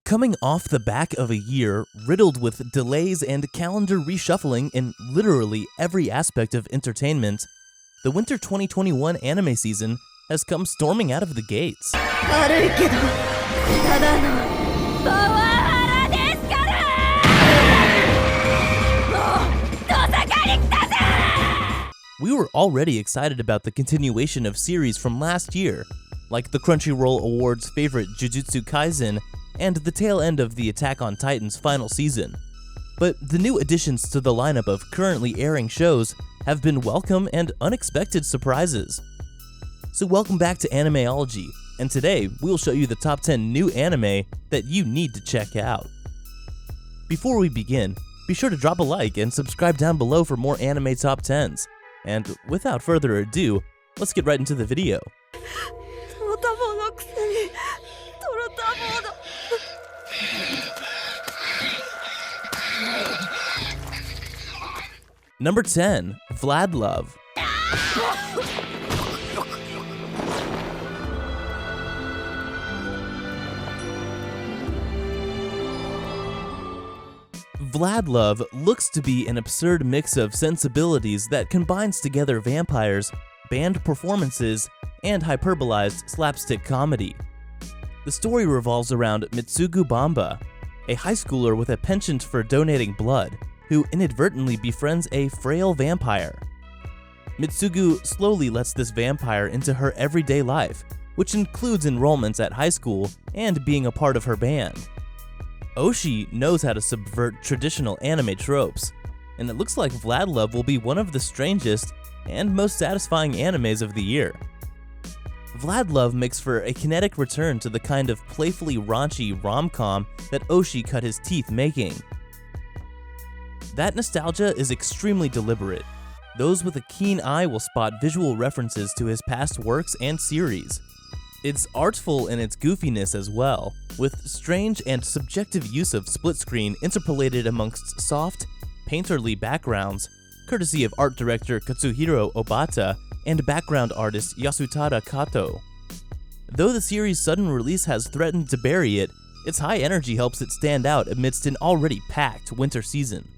Coming off the back of a year riddled with delays and calendar reshuffling in literally every aspect of entertainment, the winter 2021 anime season has come storming out of the gates. We were already excited about the continuation of series from last year, like the Crunchyroll Awards favorite Jujutsu Kaisen and the tail end of the Attack on Titan's final season. But the new additions to the lineup of currently airing shows have been welcome and unexpected surprises. So welcome back to Animeology, and today we'll show you the top 10 new anime that you need to check out. Before we begin, be sure to drop a like and subscribe down below for more anime top 10s. And without further ado, let's get right into the video. Number 10, Vlad Love. Vlad Love looks to be an absurd mix of sensibilities that combines together vampires, band performances, and hyperbolized slapstick comedy. The story revolves around Mitsugu Bamba, a high schooler with a penchant for donating blood, who inadvertently befriends a frail vampire. Mitsugu slowly lets this vampire into her everyday life, which includes enrollments at high school and being a part of her band. Oshi knows how to subvert traditional anime tropes, and it looks like Vlad Love will be one of the strangest and most satisfying animes of the year. Vlad Love makes for a kinetic return to the kind of playfully raunchy rom-com that Oshi cut his teeth making. That nostalgia is extremely deliberate. Those with a keen eye will spot visual references to his past works and series. It's artful in its goofiness as well, with strange and subjective use of split screen interpolated amongst soft, painterly backgrounds, courtesy of art director Katsuhiro Obata and background artist Yasutada Kato. Though the series' sudden release has threatened to bury it, its high energy helps it stand out amidst an already packed winter season.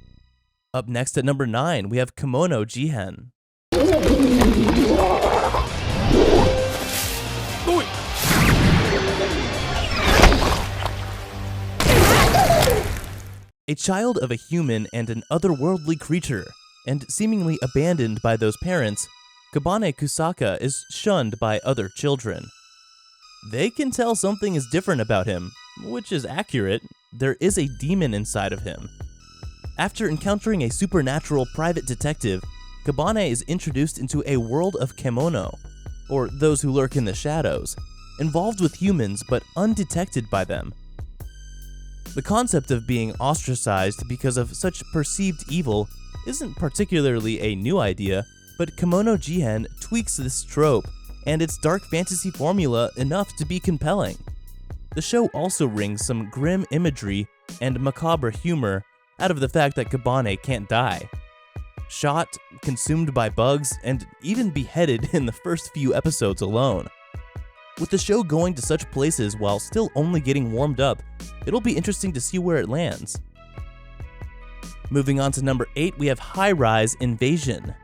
Up next at number 9, we have Kimono Jihen. A child of a human and an otherworldly creature, and seemingly abandoned by those parents, Kabane Kusaka is shunned by other children. They can tell something is different about him, which is accurate. There is a demon inside of him. After encountering a supernatural private detective, Kabane is introduced into a world of Kimono, or those who lurk in the shadows, involved with humans but undetected by them. The concept of being ostracized because of such perceived evil isn't particularly a new idea, but Kimono Jihen tweaks this trope and its dark fantasy formula enough to be compelling. The show also wrings some grim imagery and macabre humor out of the fact that Kabane can't die. Shot, consumed by bugs, and even beheaded in the first few episodes alone. With the show going to such places while still only getting warmed up, it'll be interesting to see where it lands. Moving on to number 8, we have Highrise Invasion.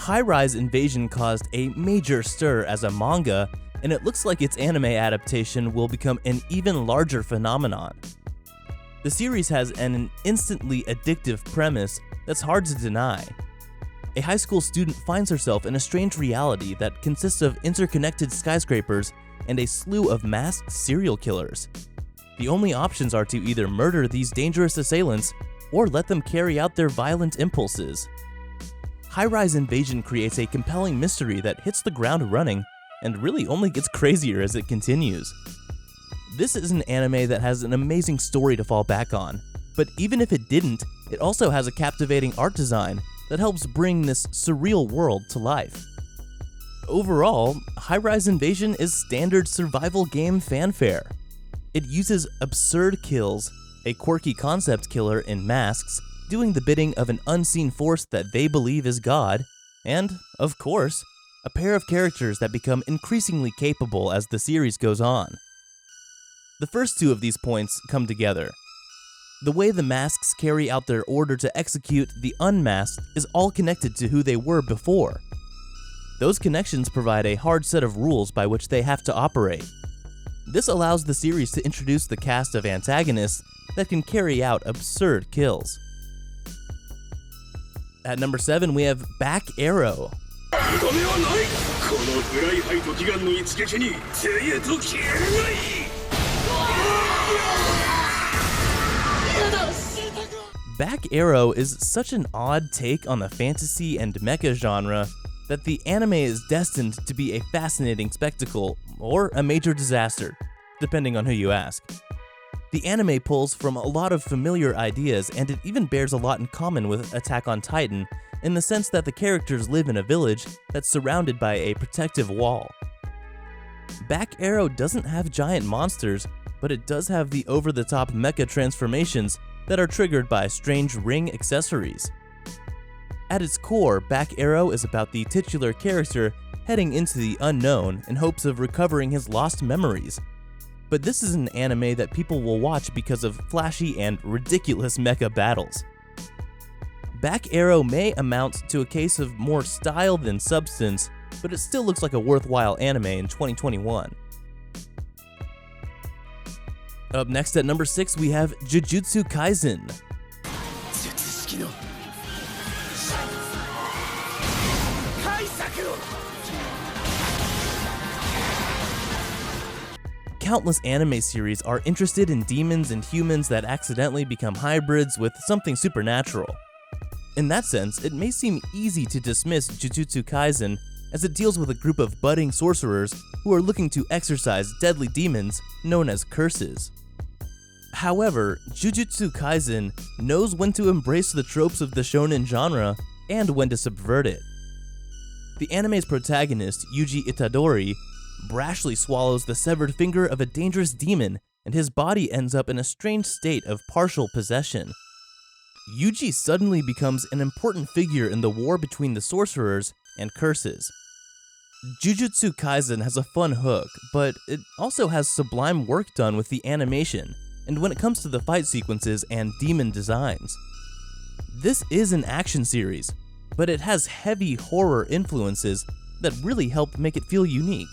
Highrise Invasion caused a major stir as a manga, and it looks like its anime adaptation will become an even larger phenomenon. The series has an instantly addictive premise that's hard to deny. A high school student finds herself in a strange reality that consists of interconnected skyscrapers and a slew of masked serial killers. The only options are to either murder these dangerous assailants or let them carry out their violent impulses. Highrise Invasion creates a compelling mystery that hits the ground running and really only gets crazier as it continues. This is an anime that has an amazing story to fall back on, but even if it didn't, it also has a captivating art design that helps bring this surreal world to life. Overall, Highrise Invasion is standard survival game fanfare. It uses absurd kills, a quirky concept killer in masks, doing the bidding of an unseen force that they believe is God, and, of course, a pair of characters that become increasingly capable as the series goes on. The first two of these points come together. The way the masks carry out their order to execute the unmasked is all connected to who they were before. Those connections provide a hard set of rules by which they have to operate. This allows the series to introduce the cast of antagonists that can carry out absurd kills. At number 7, we have Back Arrow. Back Arrow is such an odd take on the fantasy and mecha genre that the anime is destined to be a fascinating spectacle or a major disaster, depending on who you ask. The anime pulls from a lot of familiar ideas, and it even bears a lot in common with Attack on Titan in the sense that the characters live in a village that's surrounded by a protective wall. Back Arrow doesn't have giant monsters, but it does have the over-the-top mecha transformations that are triggered by strange ring accessories. At its core, Back Arrow is about the titular character heading into the unknown in hopes of recovering his lost memories. But this is an anime that people will watch because of flashy and ridiculous mecha battles. Back Arrow may amount to a case of more style than substance, but it still looks like a worthwhile anime in 2021. Up next at number 6, we have Jujutsu Kaisen. Countless anime series are interested in demons and humans that accidentally become hybrids with something supernatural. In that sense, it may seem easy to dismiss Jujutsu Kaisen as it deals with a group of budding sorcerers who are looking to exorcise deadly demons known as curses. However, Jujutsu Kaisen knows when to embrace the tropes of the shonen genre and when to subvert it. The anime's protagonist, Yuji Itadori, brashly swallows the severed finger of a dangerous demon, and his body ends up in a strange state of partial possession. Yuji suddenly becomes an important figure in the war between the sorcerers and curses. Jujutsu Kaisen has a fun hook, but it also has sublime work done with the animation, and when it comes to the fight sequences and demon designs. This is an action series, but it has heavy horror influences that really help make it feel unique.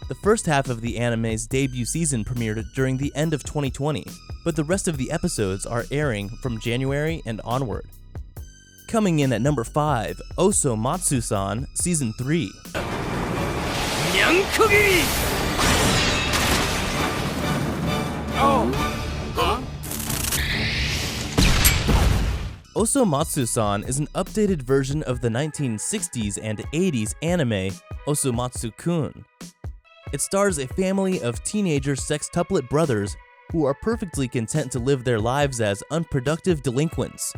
The first half of the anime's debut season premiered during the end of 2020, but the rest of the episodes are airing from January and onward. Coming in at number 5, Osomatsusan Season 3. Osomatsusan is an updated version of the 1960s and 80s anime Osomatsu-kun. It stars a family of teenager sextuplet brothers who are perfectly content to live their lives as unproductive delinquents.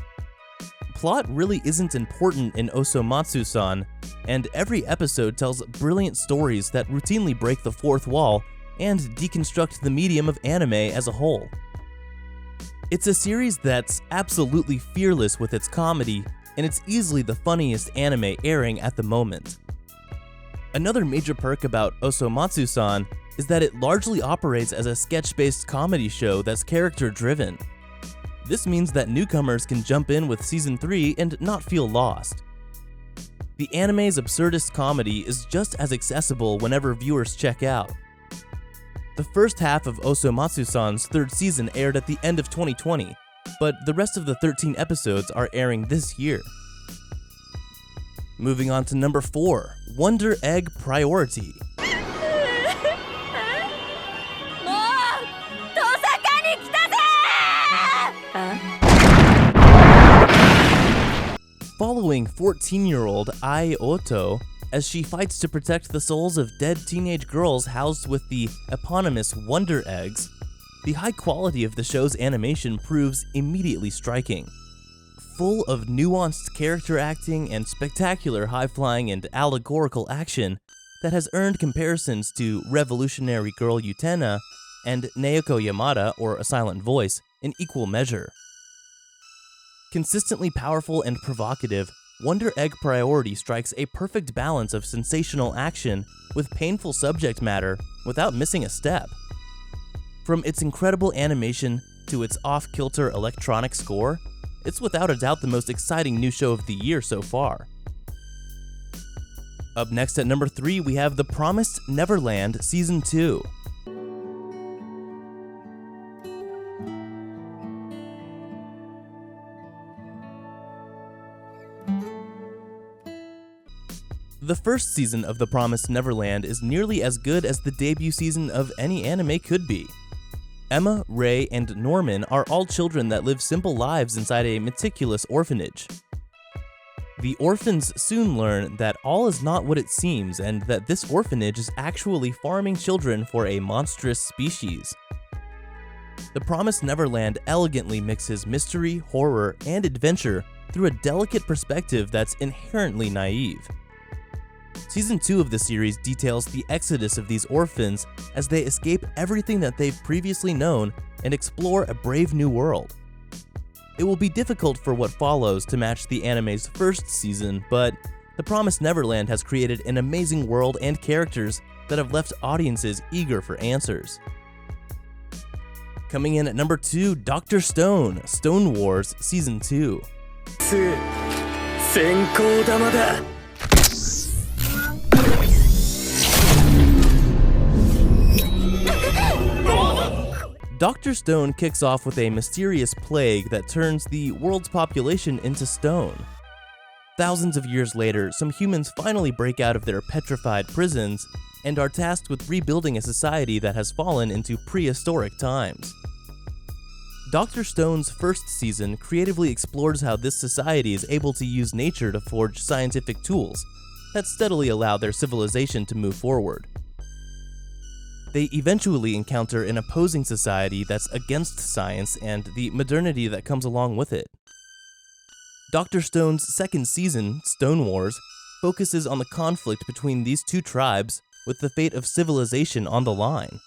Plot really isn't important in Osomatsu-san, and every episode tells brilliant stories that routinely break the fourth wall and deconstruct the medium of anime as a whole. It's a series that's absolutely fearless with its comedy, and it's easily the funniest anime airing at the moment. Another major perk about Osomatsu-san is that it largely operates as a sketch-based comedy show that's character-driven. This means that newcomers can jump in with Season 3 and not feel lost. The anime's absurdist comedy is just as accessible whenever viewers check out. The first half of Osomatsu-san's third season aired at the end of 2020, but the rest of the 13 episodes are airing this year. Moving on to number 4, Wonder Egg Priority. Following 14-year-old Ai Oto as she fights to protect the souls of dead teenage girls housed with the eponymous Wonder Eggs, the high quality of the show's animation proves immediately striking. Full of nuanced character acting and spectacular high-flying and allegorical action that has earned comparisons to Revolutionary Girl Utena and Naoko Yamada, or A Silent Voice, in equal measure. Consistently powerful and provocative, Wonder Egg Priority strikes a perfect balance of sensational action with painful subject matter without missing a step. From its incredible animation to its off-kilter electronic score, it's without a doubt the most exciting new show of the year so far. Up next at number 3, we have The Promised Neverland Season 2. The first season of The Promised Neverland is nearly as good as the debut season of any anime could be. Emma, Ray, and Norman are all children that live simple lives inside a meticulous orphanage. The orphans soon learn that all is not what it seems and that this orphanage is actually farming children for a monstrous species. The Promised Neverland elegantly mixes mystery, horror, and adventure through a delicate perspective that's inherently naive. Season 2 of the series details the exodus of these orphans as they escape everything that they've previously known and explore a brave new world. It will be difficult for what follows to match the anime's first season, but The Promised Neverland has created an amazing world and characters that have left audiences eager for answers. Coming in at number 2, Dr. Stone, Stone Wars Season 2. Dr. Stone kicks off with a mysterious plague that turns the world's population into stone. Thousands of years later, some humans finally break out of their petrified prisons and are tasked with rebuilding a society that has fallen into prehistoric times. Dr. Stone's first season creatively explores how this society is able to use nature to forge scientific tools that steadily allow their civilization to move forward. They eventually encounter an opposing society that's against science and the modernity that comes along with it. Dr. Stone's second season, Stone Wars, focuses on the conflict between these two tribes with the fate of civilization on the line.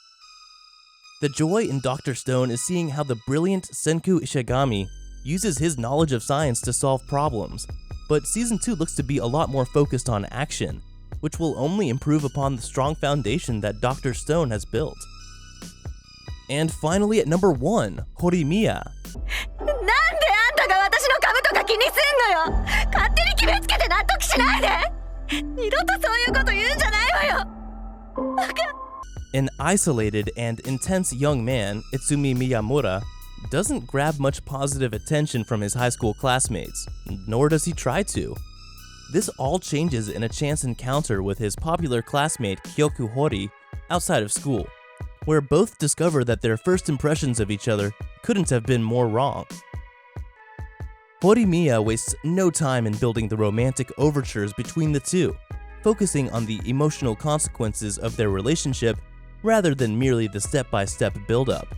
The joy in Dr. Stone is seeing how the brilliant Senku Ishigami uses his knowledge of science to solve problems, but Season 2 looks to be a lot more focused on action, which will only improve upon the strong foundation that Dr. Stone has built. And finally at number 1, Horimia. An isolated and intense young man, Itsumi Miyamura, doesn't grab much positive attention from his high school classmates, nor does he try to. This all changes in a chance encounter with his popular classmate Kyoku Hori outside of school, where both discover that their first impressions of each other couldn't have been more wrong. Horimiya wastes no time in building the romantic overtures between the two, focusing on the emotional consequences of their relationship rather than merely the step-by-step build-up.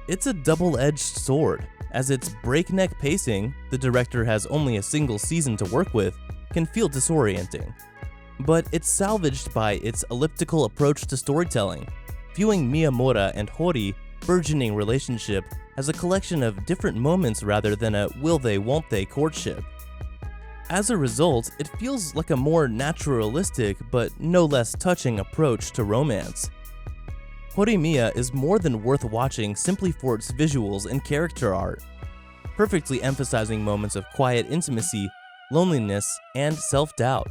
It's a double-edged sword, as its breakneck pacing, the director has only a single season to work with, can feel disorienting. But it's salvaged by its elliptical approach to storytelling, viewing Miyamura and Hori burgeoning relationship as a collection of different moments rather than a will-they-won't-they courtship. As a result, it feels like a more naturalistic but no less touching approach to romance. Horimiya is more than worth watching simply for its visuals and character art, perfectly emphasizing moments of quiet intimacy, loneliness, and self-doubt.